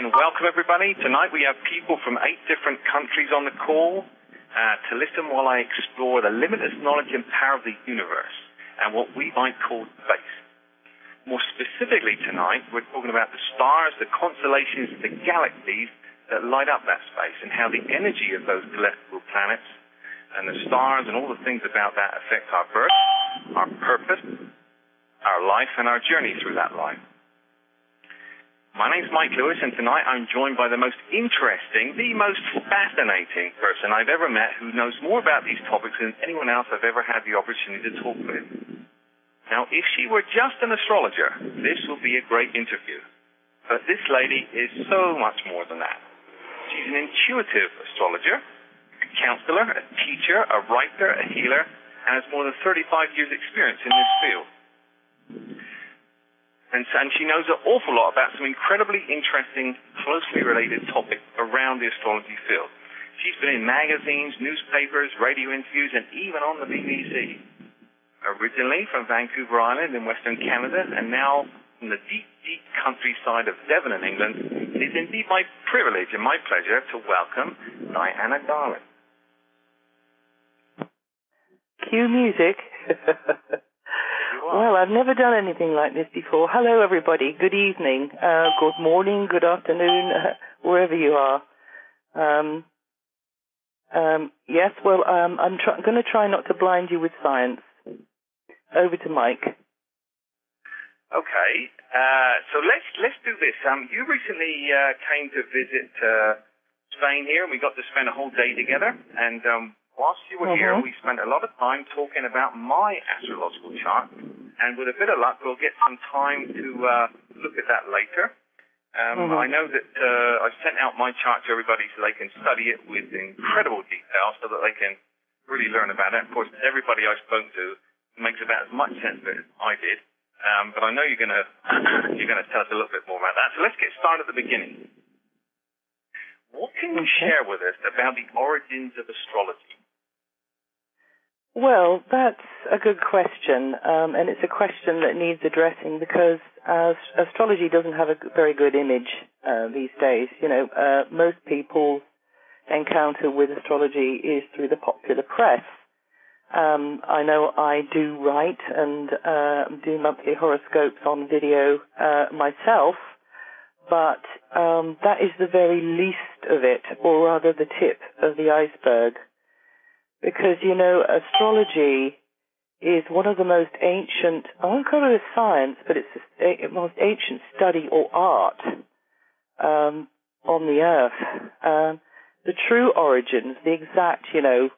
and welcome everybody. Tonight we have people from 8 different countries on the call to listen while I explore the limitless knowledge and power of the universe and what we might call space. More specifically tonight, we're talking about the stars, the constellations, the galaxies that light up that space and how the energy of those celestial planets and the stars and all the things about that affect our birth, our purpose, our life, and our journey through that life. My name's Mike Lewis, and tonight I'm joined by the most interesting, the most fascinating person I've ever met who knows more about these topics than anyone else I've ever had the opportunity to talk with. Now, if she were just an astrologer, this would be a great interview. But this lady is so much more than that. She's an intuitive astrologer, a counselor, a teacher, a writer, a healer, and has more than 35 years' experience in this field. And she knows an awful lot about some incredibly interesting, closely related topics around the astrology field. She's been in magazines, newspapers, radio interviews, and even on the BBC. Originally from Vancouver Island in Western Canada, and now from the deep, deep countryside of Devon in England, it is indeed my privilege and my pleasure to welcome DianaGarland. Cue music. Well, I've never done anything like this before. Hello, everybody. Good evening, good morning, good afternoon, wherever you are. Yes, well, I'm going to try not to blind you with science. Over to Mike. Okay, so let's do this. You recently came to visit Spain here, and we got to spend a whole day together. And whilst you were here, we spent a lot of time talking about my astrological chart. And with a bit of luck, we'll get some time to look at that later. I know that I've sent out my chart to everybody so they can study it with incredible detail so that they can really learn about it. Of course, everybody I spoke to makes about as much sense of it as I did. But I know you're going to tell us a little bit more about that. So let's get started at the beginning. What can you share with us about the origins of astrology? Well, that's a good question, and it's a question that needs addressing because astrology doesn't have a very good image these days. You know, most people's encounter with astrology is through the popular press. I know I do write and do monthly horoscopes on video myself, but that is the very least of it, or rather the tip of the iceberg. Because, you know, astrology is one of the most ancient, I won't call it a science, but it's the most ancient study or art on the earth. The true origins, the exact, you know,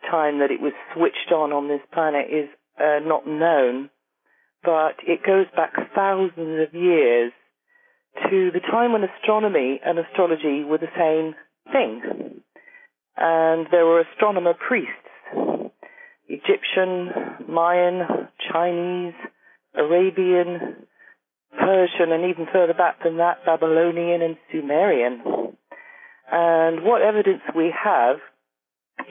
time that it was switched on this planet is not known, but it goes back thousands of years to the time when astronomy and astrology were the same thing. And there were astronomer priests, Egyptian, Mayan, Chinese, Arabian, Persian, and even further back than that, Babylonian and Sumerian. And what evidence we have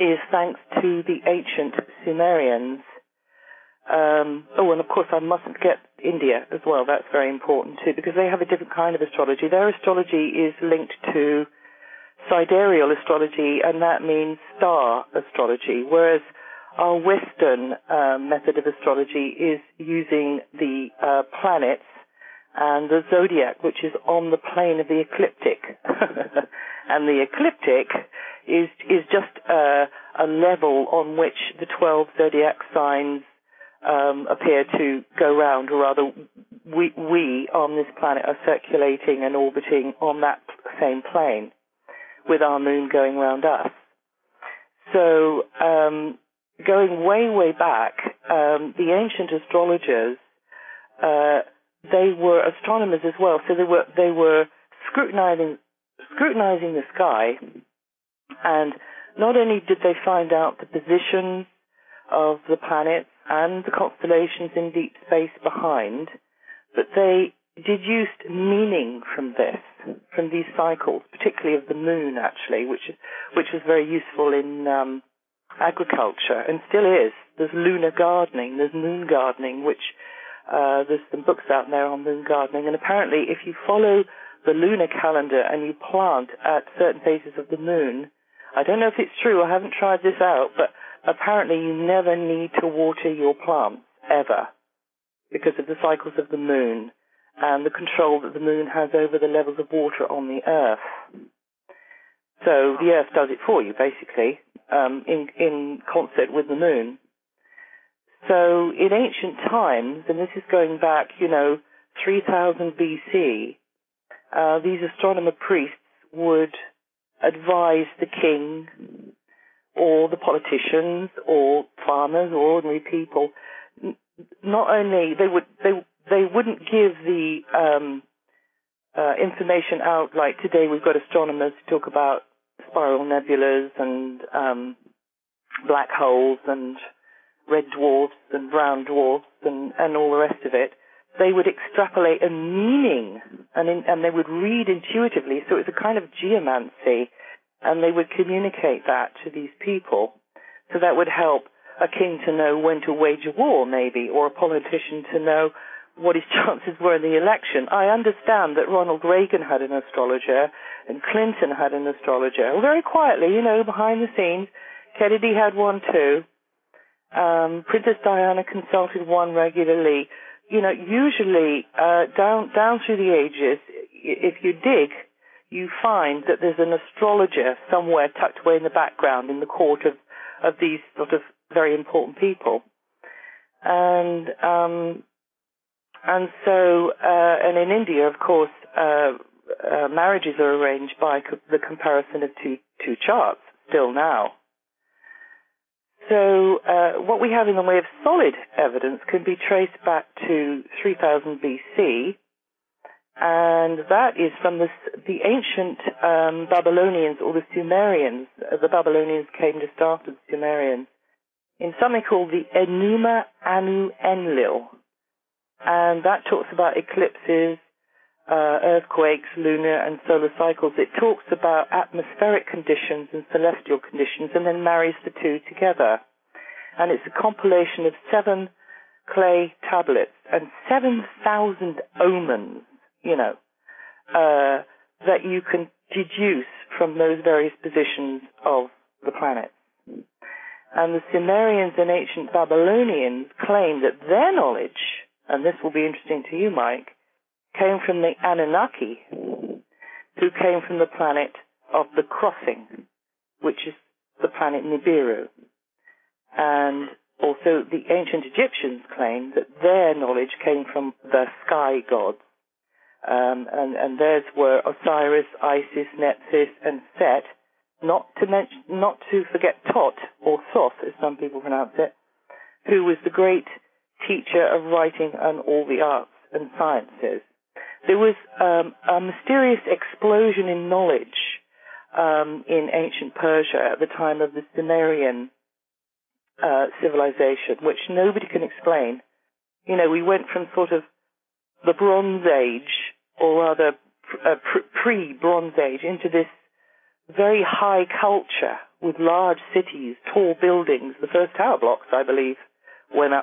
is thanks to the ancient Sumerians. And of course I mustn't forget India as well. That's very important too, because they have a different kind of astrology. Their astrology is linked to sidereal astrology, and that means star astrology, whereas our Western method of astrology is using the planets and the zodiac, which is on the plane of the ecliptic. And the ecliptic is just a level on which the 12 zodiac signs appear to go round, or rather we on this planet are circulating and orbiting on that same plane, with our moon going round us. So, going way, way back, the ancient astrologers, they were astronomers as well. So they were scrutinizing the sky, and not only did they find out the positions of the planets and the constellations in deep space behind, but they deduced meaning from these cycles, particularly of the moon, actually, which was very useful in agriculture, and still is. There's lunar gardening, there's moon gardening, which there's some books out there on moon gardening, and apparently if you follow the lunar calendar and you plant at certain phases of the moon. I don't know if it's true. I haven't tried this out, but apparently you never need to water your plants, ever, because of the cycles of the moon and the control that the moon has over the levels of water on the Earth. So the Earth does it for you, basically, in concert with the moon. So in ancient times, and this is going back, 3000 BC, these astronomer priests would advise the king or the politicians or farmers or ordinary people. Not only they wouldn't give the information out like today. We've got astronomers to talk about spiral nebulas and black holes and red dwarfs and brown dwarfs and all the rest of it. They would extrapolate a meaning and they would read intuitively. So it's a kind of geomancy, and they would communicate that to these people. So that would help a king to know when to wage a war, maybe, or a politician to know what his chances were in the election. I understand that Ronald Reagan had an astrologer and Clinton had an astrologer. Well, very quietly, behind the scenes. Kennedy had one too. Princess Diana consulted one regularly. Usually down through the ages, if you dig, you find that there's an astrologer somewhere tucked away in the background in the court of these sort of very important people. And in India, of course, marriages are arranged by the comparison of two charts still now. So what we have in the way of solid evidence can be traced back to 3000 BC, and that is from the ancient Babylonians or the Sumerians. The Babylonians came just after the Sumerians in something called the Enuma Anu Enlil, and that talks about eclipses, earthquakes, lunar and solar cycles. It talks about atmospheric conditions and celestial conditions and then marries the two together. And it's a compilation of 7 clay tablets and 7,000 omens, that you can deduce from those various positions of the planets. And the Sumerians and ancient Babylonians claim that their knowledge, and this will be interesting to you, Mike, came from the Anunnaki, who came from the planet of the crossing, which is the planet Nibiru. And also the ancient Egyptians claimed that their knowledge came from the sky gods. And theirs were Osiris, Isis, Nephthys, and Set, not to forget Tot, or Thoth, as some people pronounce it, who was the great teacher of writing and all the arts and sciences. There was a mysterious explosion in knowledge in ancient Persia at the time of the Sumerian civilization, which nobody can explain. We went from sort of the Bronze Age, or rather pre-Bronze Age, into this very high culture with large cities, tall buildings. The first tower blocks, I believe, went up